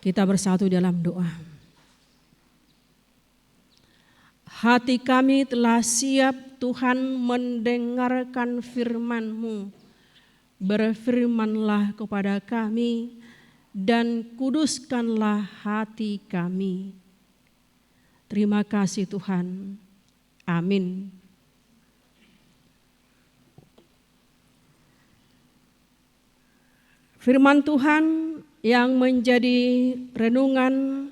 Kita bersatu dalam doa. Hati kami telah siap Tuhan mendengarkan firman-Mu. Berfirmanlah kepada kami dan kuduskanlah hati kami. Terima kasih Tuhan. Amin. Firman Tuhan yang menjadi renungan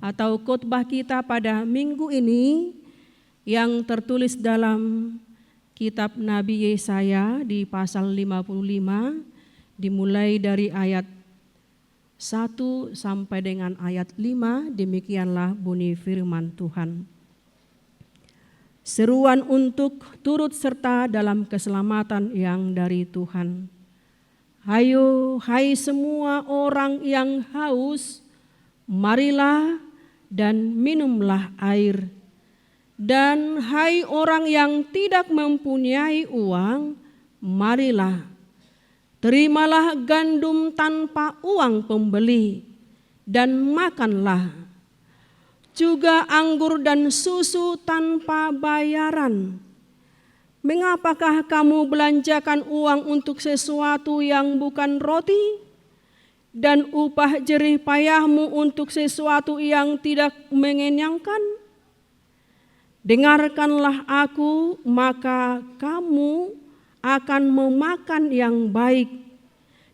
atau khotbah kita pada minggu ini yang tertulis dalam kitab Nabi Yesaya di pasal 55 dimulai dari ayat 1 sampai dengan ayat 5, demikianlah bunyi firman Tuhan. Seruan untuk turut serta dalam keselamatan yang dari Tuhan. Hayo, hai semua orang yang haus, marilah dan minumlah air. Dan hai orang yang tidak mempunyai uang, marilah, terimalah gandum tanpa uang pembeli, dan makanlah. Juga anggur dan susu tanpa bayaran. Mengapakah kamu belanjakan uang untuk sesuatu yang bukan roti, dan upah jerih payahmu untuk sesuatu yang tidak mengenyangkan? Dengarkanlah aku, maka kamu akan memakan yang baik,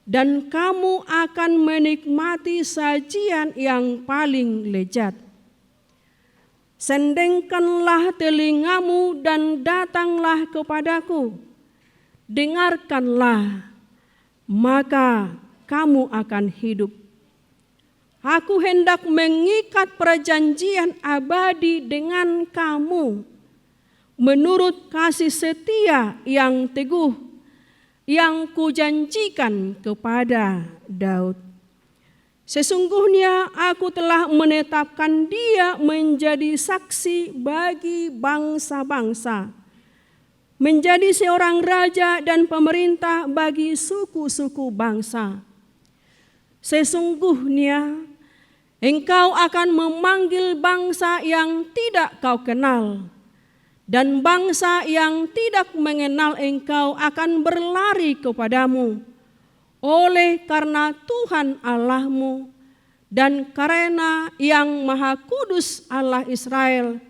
dan kamu akan menikmati sajian yang paling lezat. Sendengkanlah telingamu dan datanglah kepadaku. Dengarkanlah, maka kamu akan hidup. Aku hendak mengikat perjanjian abadi dengan kamu menurut kasih setia yang teguh yang kujanjikan kepada Daud. Sesungguhnya aku telah menetapkan dia menjadi saksi bagi bangsa-bangsa, menjadi seorang raja dan pemerintah bagi suku-suku bangsa. Sesungguhnya engkau akan memanggil bangsa yang tidak kau kenal, dan bangsa yang tidak mengenal engkau akan berlari kepadamu. Oleh karena Tuhan Allahmu dan karena yang Maha Kudus Allah Israel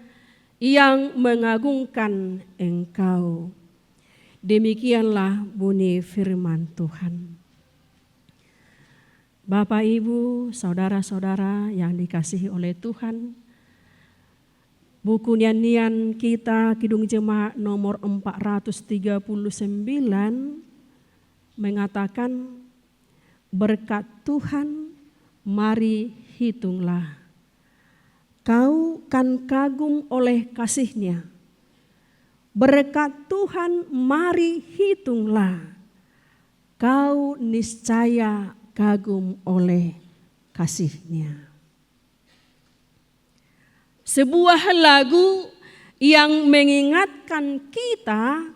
yang mengagungkan engkau. Demikianlah bunyi firman Tuhan. Bapak, Ibu, saudara-saudara yang dikasihi oleh Tuhan, buku nyanyian kita Kidung Jemaat nomor 439 mengatakan, berkat Tuhan mari hitunglah, kau kan kagum oleh kasih-Nya. Berkat Tuhan mari hitunglah, kau niscaya kagum oleh kasih-Nya. Sebuah lagu yang mengingatkan kita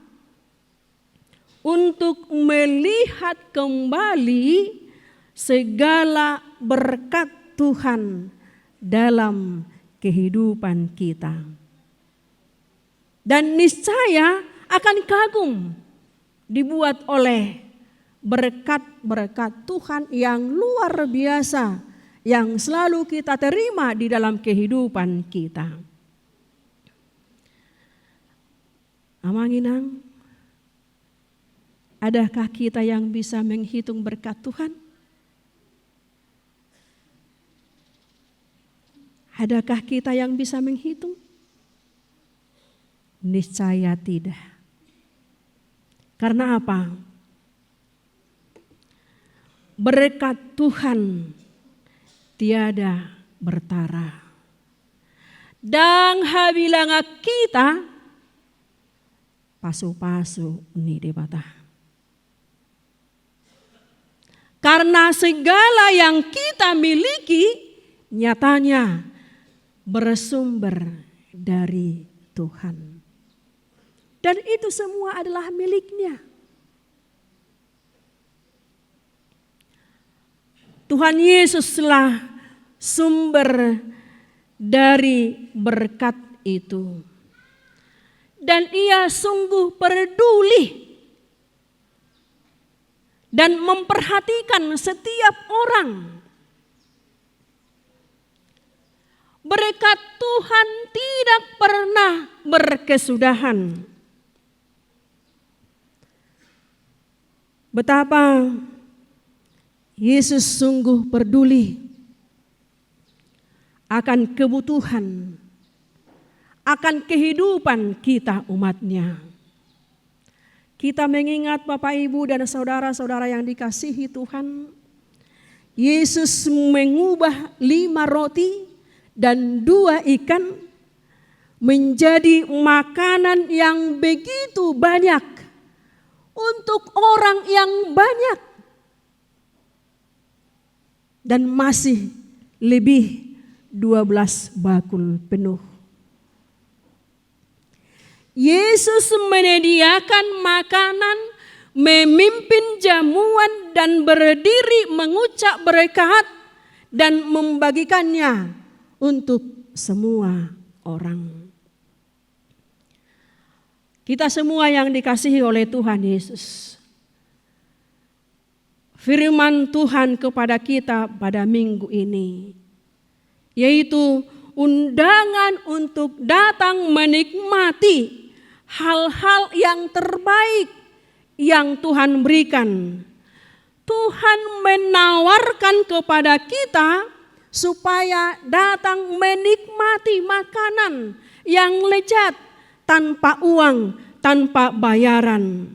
untuk melihat kembali segala berkat Tuhan dalam kehidupan kita. Dan niscaya akan kagum dibuat oleh berkat-berkat Tuhan yang luar biasa yang selalu kita terima di dalam kehidupan kita. Amanginang, adakah kita yang bisa menghitung berkat Tuhan? Adakah kita yang bisa menghitung? Niscaya tidak. Karena apa? Berkat Tuhan tiada bertara. Dan habilanga kita pasu-pasu ni debata. Karena segala yang kita miliki nyatanya bersumber dari Tuhan. Dan itu semua adalah milik-Nya. Tuhan Yesuslah sumber dari berkat itu. Dan Ia sungguh peduli dan memperhatikan setiap orang. Berkat Tuhan tidak pernah berkesudahan. Betapa Yesus sungguh peduli akan kebutuhan, akan kehidupan kita umat-Nya. Kita mengingat Bapak, Ibu, dan saudara-saudara yang dikasihi Tuhan, Yesus mengubah 5 roti dan 2 ikan menjadi makanan yang begitu banyak untuk orang yang banyak. Dan masih lebih 12 bakul penuh. Yesus menyediakan makanan, memimpin jamuan, dan berdiri mengucap berkat dan membagikannya untuk semua orang. Kita semua yang dikasihi oleh Tuhan Yesus, firman Tuhan kepada kita pada minggu ini, yaitu undangan untuk datang menikmati hal-hal yang terbaik yang Tuhan berikan. Tuhan menawarkan kepada kita supaya datang menikmati makanan yang lezat tanpa uang, tanpa bayaran.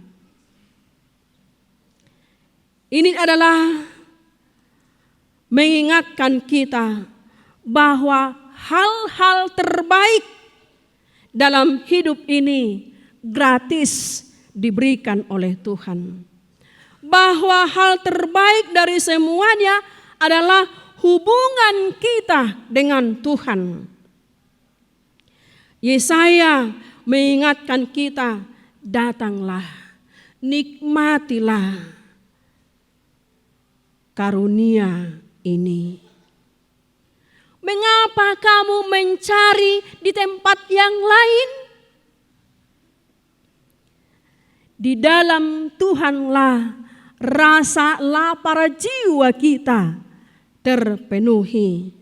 Ini adalah mengingatkan kita bahwa hal-hal terbaik dalam hidup ini gratis diberikan oleh Tuhan. Bahwa hal terbaik dari semuanya adalah hubungan kita dengan Tuhan. Yesaya mengingatkan kita, datanglah, nikmatilah karunia ini. Mengapa kamu mencari di tempat yang lain? Di dalam Tuhanlah rasa lapar jiwa kita terpenuhi,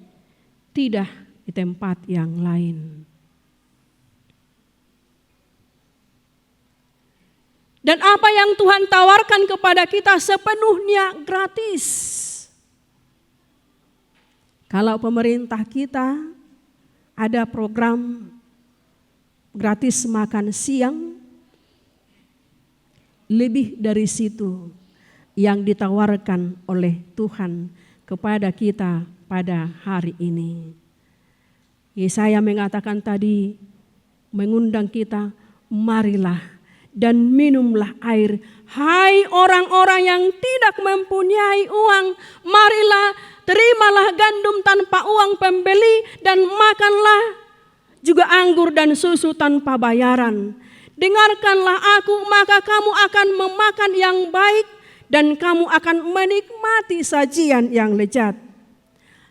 tidak di tempat yang lain. Dan apa yang Tuhan tawarkan kepada kita sepenuhnya gratis. Kalau pemerintah kita ada program gratis makan siang, lebih dari situ yang ditawarkan oleh Tuhan kepada kita pada hari ini. Yesaya mengatakan tadi, mengundang kita, marilah dan minumlah air. Hai orang-orang yang tidak mempunyai uang, marilah terimalah gandum tanpa uang pembeli dan makanlah juga anggur dan susu tanpa bayaran. Dengarkanlah aku, maka kamu akan memakan yang baik dan kamu akan menikmati sajian yang lezat.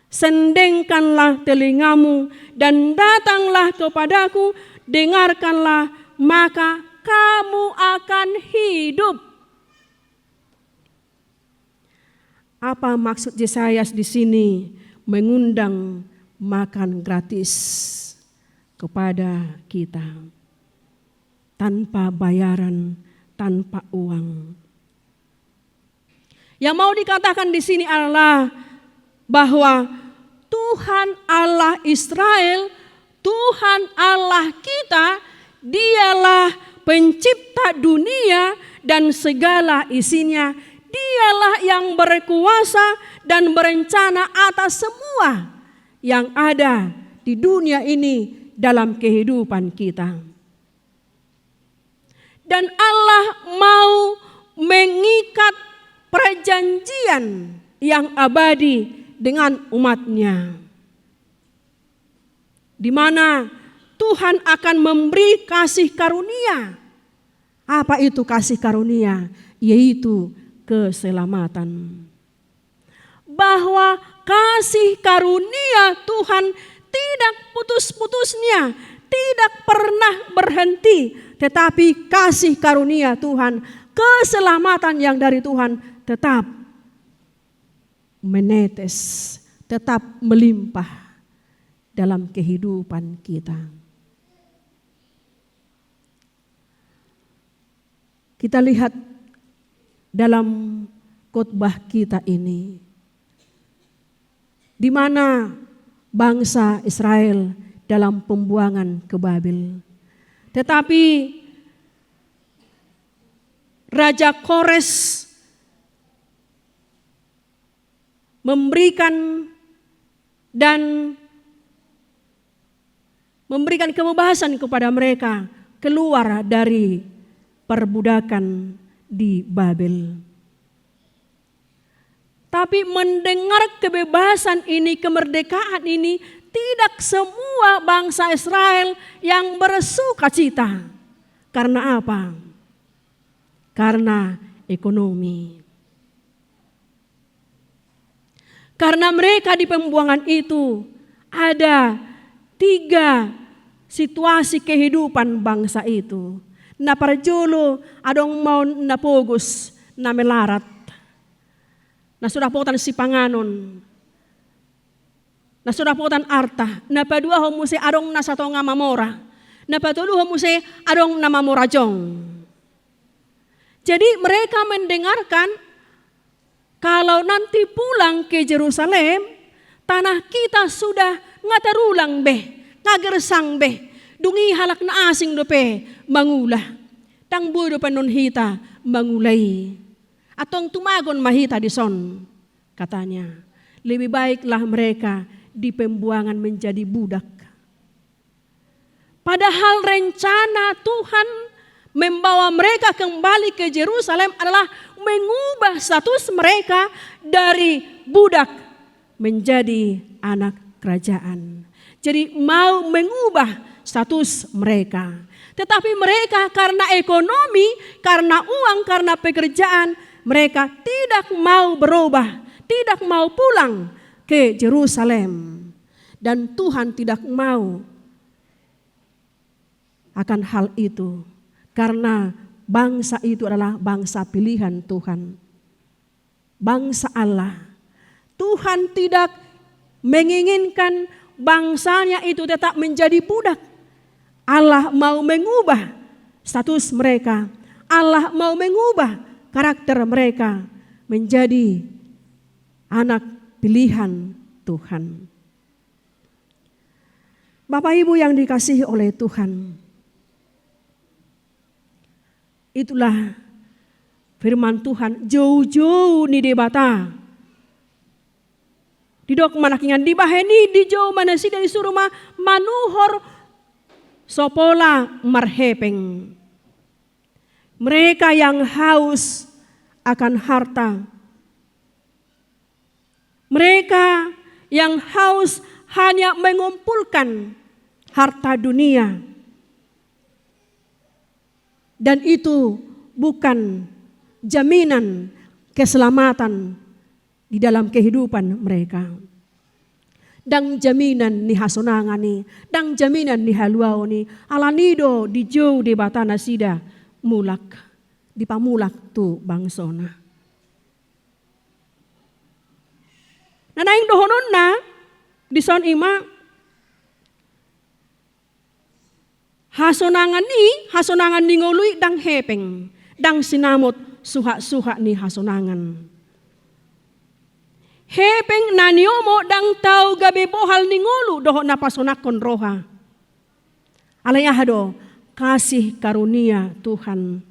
Sendengkanlah telingamu dan datanglah kepadaku, dengarkanlah maka kamu akan hidup. Apa maksud Yesaya di sini mengundang makan gratis kepada kita tanpa bayaran, tanpa uang? Yang mau dikatakan di sini adalah bahwa Tuhan Allah Israel, Tuhan Allah kita, Dialah pencipta dunia dan segala isinya. Dialah yang berkuasa dan berencana atas semua yang ada di dunia ini dalam kehidupan kita. Dan Allah mau mengikat perjanjian yang abadi dengan umat-Nya, di mana Tuhan akan memberi kasih karunia. Apa itu kasih karunia? Yaitu keselamatan. Bahwa kasih karunia Tuhan tidak putus-putusnya, tidak pernah berhenti, tetapi kasih karunia Tuhan, keselamatan yang dari Tuhan tetap menetes, tetap melimpah dalam kehidupan kita. Kita lihat dalam khotbah kita ini, di mana bangsa Israel dalam pembuangan ke Babel. Tetapi Raja Kores memberikan kebebasan kepada mereka keluar dari perbudakan di Babel. Tapi mendengar kebebasan ini, kemerdekaan ini, tidak semua bangsa Israel yang bersuka cita. Karena apa? Karena ekonomi. Karena mereka di pembuangan itu ada 3 situasi kehidupan bangsa itu. Na parjolo adong mau napogos na melarat. Na sudah potan si panganon. Na sudah potan arta. Na padua homuse adong na sato nga mamora. Na patulu homuse adong na mamorajong. Jadi mereka mendengarkan kalau nanti pulang ke Yerusalem, tanah kita sudah ngatarulang beh, ngagersang beh. Dungi halak na asing dope mangulah. Tang budo panon hita mangulay. Atong tumagon mahita di son. Katanya, lebih baiklah mereka di pembuangan menjadi budak. Padahal rencana Tuhan membawa mereka kembali ke Yerusalem adalah mengubah status mereka dari budak menjadi anak kerajaan. Jadi mau mengubah status mereka. Tetapi mereka karena ekonomi, karena uang, karena pekerjaan, mereka tidak mau berubah, tidak mau pulang ke Yerusalem. Dan Tuhan tidak mau akan hal itu. Karena bangsa itu adalah bangsa pilihan Tuhan. Bangsa Allah. Tuhan tidak menginginkan bangsanya itu tetap menjadi budak. Allah mau mengubah status mereka. Allah mau mengubah karakter mereka menjadi anak pilihan Tuhan. Bapak Ibu yang dikasihi oleh Tuhan, itulah firman Tuhan jauh-jauh ni debata. Didok manakingan di baheni di jauh mana sih dari suruh manuhor sopola marhepeng. Mereka yang haus akan harta. Mereka yang haus hanya mengumpulkan harta dunia. Dan itu bukan jaminan keselamatan di dalam kehidupan mereka. Dang jaminan ni hasonangan ni, dang jaminan ni haluao ni, alanido di jauh di batana sida mulak, di pamulak tu bangsona. Nanaing dohonon na, di son ima, hasonangan ni ngului dang hepeng, dang sinamot suha-suha ni hasonangan. Hepeng naniomo dang tau gabi bohal ningulu doho napasonakon roha. Alayahado kasih karunia Tuhan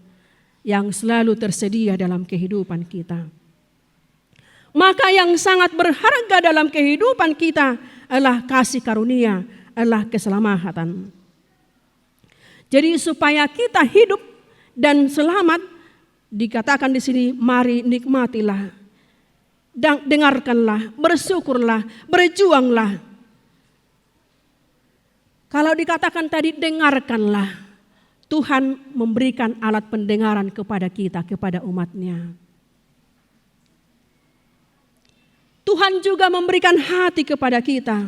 yang selalu tersedia dalam kehidupan kita. Maka yang sangat berharga dalam kehidupan kita adalah kasih karunia, adalah keselamatan. Jadi supaya kita hidup dan selamat, dikatakan di sini mari nikmatilah. Dengarkanlah, bersyukurlah, berjuanglah. Kalau dikatakan tadi dengarkanlah, Tuhan memberikan alat pendengaran kepada kita, kepada umatnya. Tuhan juga memberikan hati kepada kita.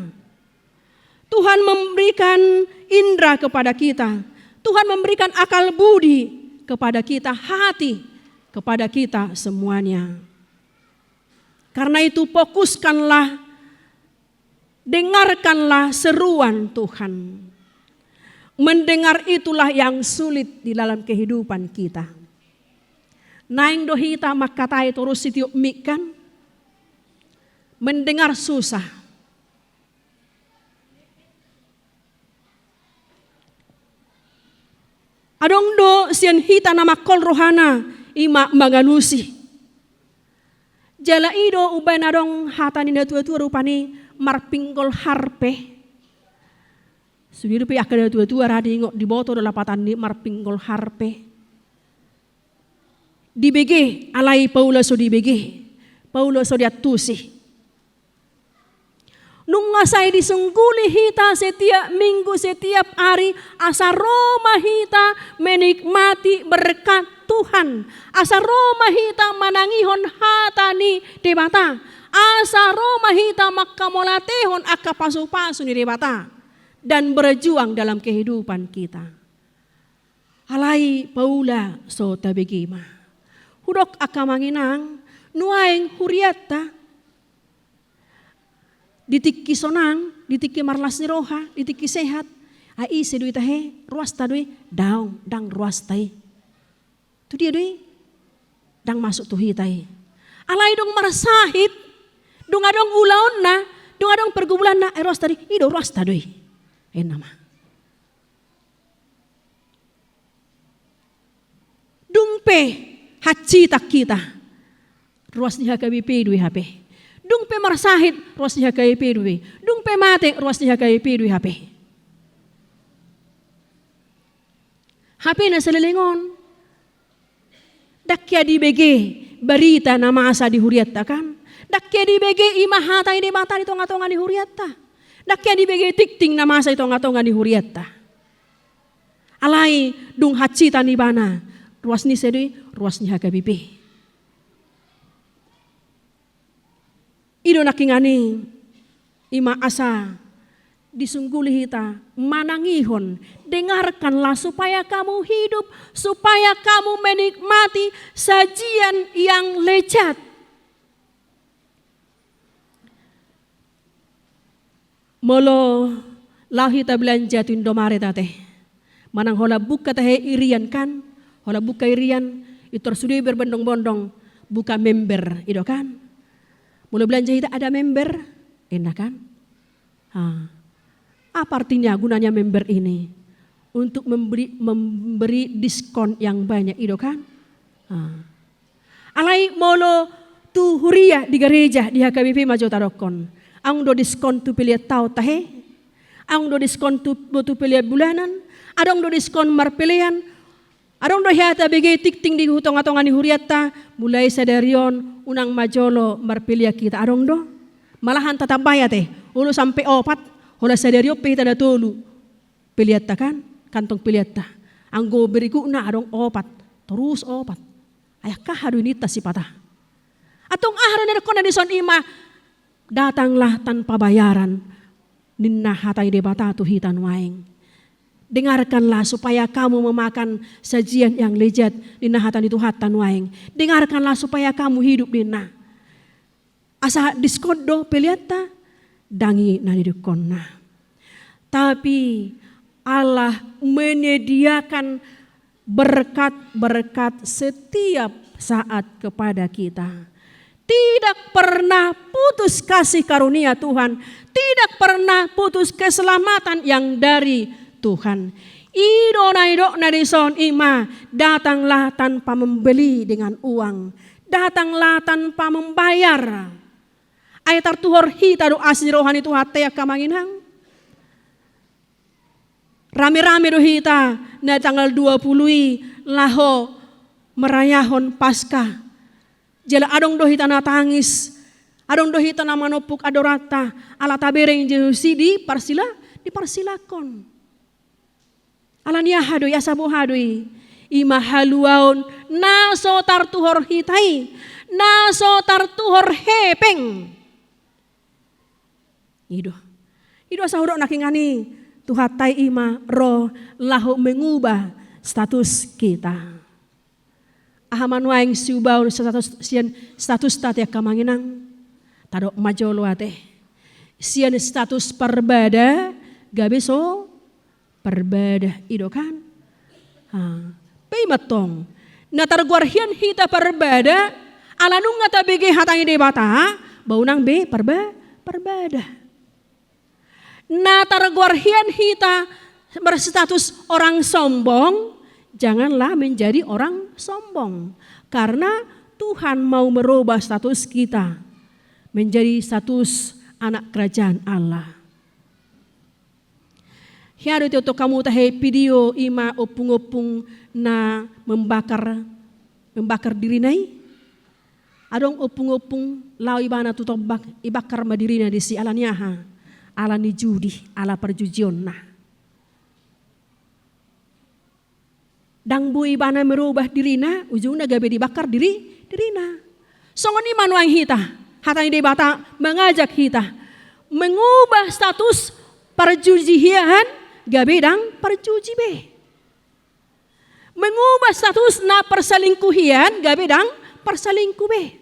Tuhan memberikan indera kepada kita. Tuhan memberikan akal budi kepada kita, hati kepada kita semuanya. Karena itu fokuskanlah, dengarkanlah seruan Tuhan. Mendengar itulah yang sulit di dalam kehidupan kita. Naing dohita makatai terus sitiup mikan. Mendengar susah. Adong do sian hita nama kol rohana ima maganusi. Jala ido uban adong hata ni tua-tua rupani marpinggol harpe. Sudiru pe akada tua-tua radi ngok di boto do lapatan ni marpinggol harpe. Di BG alai Paula so di BG. Paula so diatusi. Nung ngasay disungguli hita setiap minggu, setiap hari, asa Roma hita menikmati berkat Tuhan. Asa Roma hita manangihon hata ni debata. Asa Roma hita makamolatehon akka pasu-pasu ni debata. Dan berjuang dalam kehidupan kita. Alai Paula so tabegima. Hudok akka manginang, nuaing huriata. Ditiki sonang, ditiki marlas ni roha, ditiki sehat. Ai sedui tahe, ruas tadui, dang ruas tai. Tu dia dui, dang masuk tuhi tai. Alai dong marasahit, dong adong ulaon na, dong adong pergumulan na, ruas tadi, ido ruas tadui. Nama. Dungpe haci tak kita, ruas ni hakabipi dui hape. Dung pe marsahit ruas niya kay pirwi. Dung pe mate ruas niya kay pirwi hape. Hape na sa lilingon. Dakya di bege barita na maasa di huriatta kan. Dakya di bege imahatay di mata ito nga di huriatta. Dakya di bege tikting na masa ito nga di huriatta. Alay dung hacita ni bana. Ruas ni sedui ruas niya kabipi. Ido nakingani ima asa disungguli hita manangihon, dengarkanlah supaya kamu hidup, supaya kamu menikmati sajian yang lezat. Molo lahita belanja tindomare tate. Manang hola buka tahe irian kan, hola buka irian itu sudi berbondong-bondong buka member ido kan. Mulai belanja kita ada member, enak kan? Apa artinya gunanya member ini? Untuk memberi diskon yang banyak, itu kan? Alai molo tu huria di gereja di HKBP Majo Tarokon. Ang do diskon tu pilih tau tahe, ang do diskon tu pilih bulanan, adong do diskon marpilian. Adong do hiata bege tikting di hutong-hatongan di huriata mulai sadarion unang majolo marpilia kita adong do malahan tatap bayat ulu sampai opat hola sadario pe tada tolu piliata kan kantong piliata anggo beriku na adong opat terus opat ayakah hadunita si patah atong ahron na kona di son ima datanglah tanpa bayaran ninna hatai debata tu hitan waing. Dengarkanlah supaya kamu memakan sajian yang lezat di nahatan itu hatan waing. Dengarkanlah supaya kamu hidup di nah. Asa diskodo peliata dangi nanidukonna. Tapi Allah menyediakan berkat-berkat setiap saat kepada kita. Tidak pernah putus kasih karunia Tuhan. Tidak pernah putus keselamatan yang dari Tuhan. Ido na dison ima datanglah tanpa membeli dengan uang, datanglah tanpa membayar. Ayat tertuhor hita do asli rohani tu hati ya kamanginhang. Rame-rame do hita na tanggal 20 laho merayahon Paskah. Jala adong do hita na tangis, adong do hita na manopuk adorata ala tabereng Jehusi di parsilakon. Alania hadoi asabu hadoi ima haluaon naso tartuhor hitai naso tartuhor hepeng Ido sahurok nakingani Tuhan tai ima roh lahu mengubah status kita. Ahaman waing siubau status tatia kamanginang tadok majolo ate. Sian status perbada gabeso perbada ido kan. Pei matong. Na targuar hian hita perbada alanung ngata bege hatangi de bata baunang be perbada. Na targuar hian hita berstatus orang sombong, janganlah menjadi orang sombong. Karena Tuhan mau merubah status kita menjadi status anak kerajaan Allah. Hiadu itu kamu tahe video ima opung-opung na membakar diri nai. Adong opung-opung lau ibana tutobak ibakar madirina di si alanyaha. Ala ni judi, ala perjudian nah. Dang bui bana merubah dirina, ujungnya gabe dibakar dirina. Songon iman wang hita, hatang ide bata mengajak hita mengubah status perjudian gabe dang perjudi be. Mengubah status na perselingkuhian gabe dang perselingkuh be.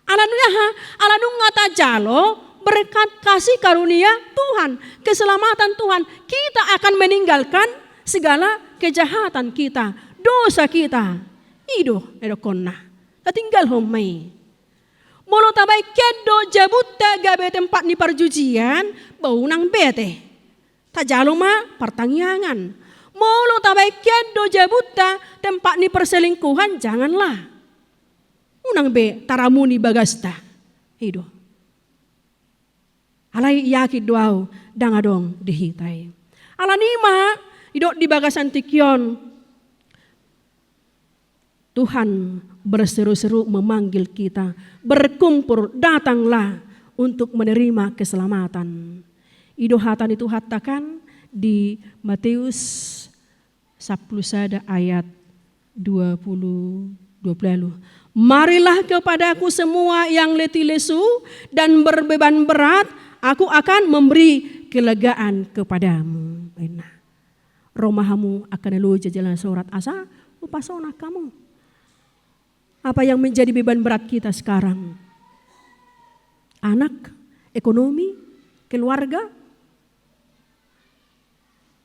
Alanung ngata jalo berkat kasih karunia Tuhan, keselamatan Tuhan, kita akan meninggalkan segala kejahatan kita, dosa kita. Ido konna, tinggal homai. Molo tabai kedo jabutta gabe tempat ni perjudian, baunang bete. Tajalo ma pertangyangan. Molo tabai kedo jabutta tempat ni perselingkuhan, janganlah. Unang be taramuni bagasta. Ido. Alai yakit doau dangadong dihitai. Alanima idok di bagasan tikyon. Tuhan berseru-seru memanggil kita. Berkumpul datanglah untuk menerima keselamatan. Ido hatan itu hatakan di Matius 10 ayat 20. Marilah kepadaku semua yang letih lesu dan berbeban berat, aku akan memberi kelegaan kepadamu. Nah, romahamu akan lalu jalan surat asa, upasona kamu. Apa yang menjadi beban berat kita sekarang? Anak, ekonomi, keluarga.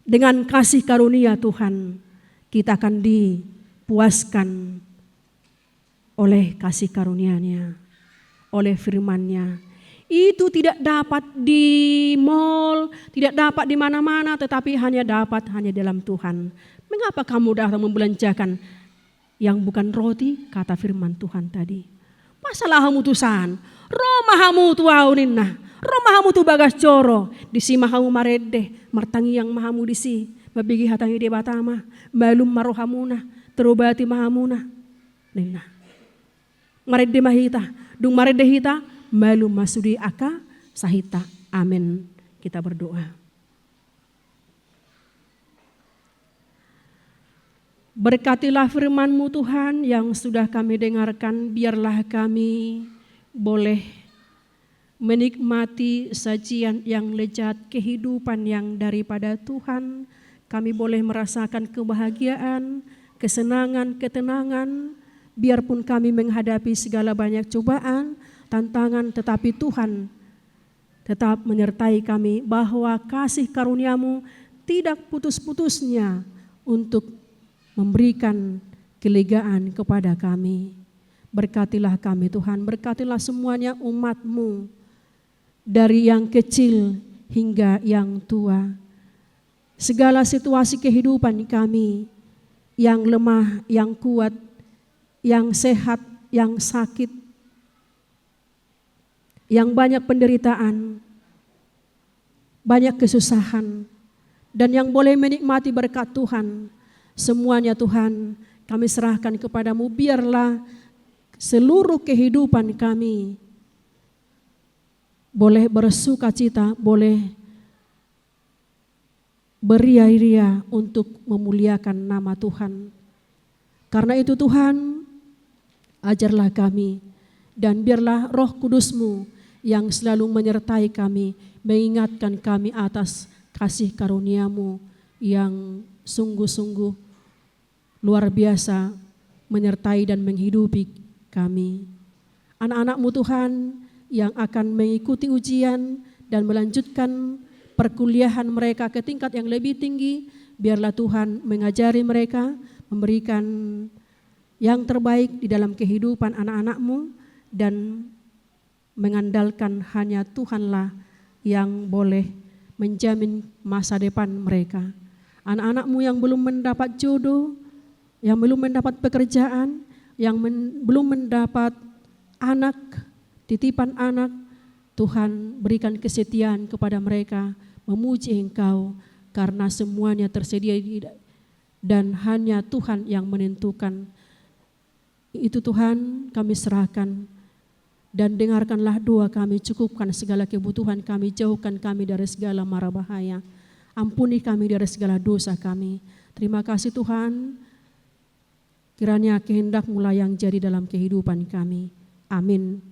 Dengan kasih karunia Tuhan, kita akan dipuaskan oleh kasih karunia-Nya, oleh firman-Nya. Itu tidak dapat di mall, tidak dapat di mana-mana, tetapi hanya dalam Tuhan. Mengapa kamu datang membelanjakan yang bukan roti, kata firman Tuhan tadi? Masalah hamu tusan, romahamu tuau ninna, romahamu tu bagas coro, disi mahamu marede, martangi yang mahamu disi, mabigi hatangi de batama, malum marohamuna, terobati mahamuna, ninna. Marede mahita, dung marede hita, malu masudi aka sahita. Amin. Kita berdoa. Berkatilah firman-Mu Tuhan yang sudah kami dengarkan, biarlah kami boleh menikmati sajian yang lezat, kehidupan yang daripada Tuhan. Kami boleh merasakan kebahagiaan, kesenangan, ketenangan, biarpun kami menghadapi segala banyak cobaan, tantangan, tetapi Tuhan tetap menyertai kami bahwa kasih karunia-Mu tidak putus-putusnya untuk memberikan kelegaan kepada kami. Berkatilah kami Tuhan, berkatilah semuanya umat-Mu, dari yang kecil hingga yang tua. Segala situasi kehidupan kami, yang lemah, yang kuat, yang sehat, yang sakit, yang banyak penderitaan, banyak kesusahan, dan yang boleh menikmati berkat Tuhan. Semuanya Tuhan kami serahkan kepadamu, biarlah seluruh kehidupan kami boleh bersuka cita, boleh beria-ria untuk memuliakan nama Tuhan. Karena itu Tuhan, ajarlah kami dan biarlah Roh Kudus-Mu yang selalu menyertai kami, mengingatkan kami atas kasih karunia-Mu yang sungguh-sungguh luar biasa menyertai dan menghidupi kami. Anak-anak-Mu Tuhan yang akan mengikuti ujian dan melanjutkan perkuliahan mereka ke tingkat yang lebih tinggi, biarlah Tuhan mengajari mereka, memberikan yang terbaik di dalam kehidupan anak-anak-Mu dan mengandalkan hanya Tuhanlah yang boleh menjamin masa depan mereka. Anak-anak-Mu yang belum mendapat jodoh, yang belum mendapat pekerjaan, yang belum mendapat anak, titipan anak, Tuhan berikan kesetiaan kepada mereka, memuji Engkau karena semuanya tersedia dan hanya Tuhan yang menentukan. Itu Tuhan kami serahkan dan dengarkanlah doa kami, cukupkan segala kebutuhan kami, jauhkan kami dari segala mara bahaya. Ampuni kami dari segala dosa kami. Terima kasih Tuhan, kiranya kehendak-Mu lah yang jadi dalam kehidupan kami. Amin.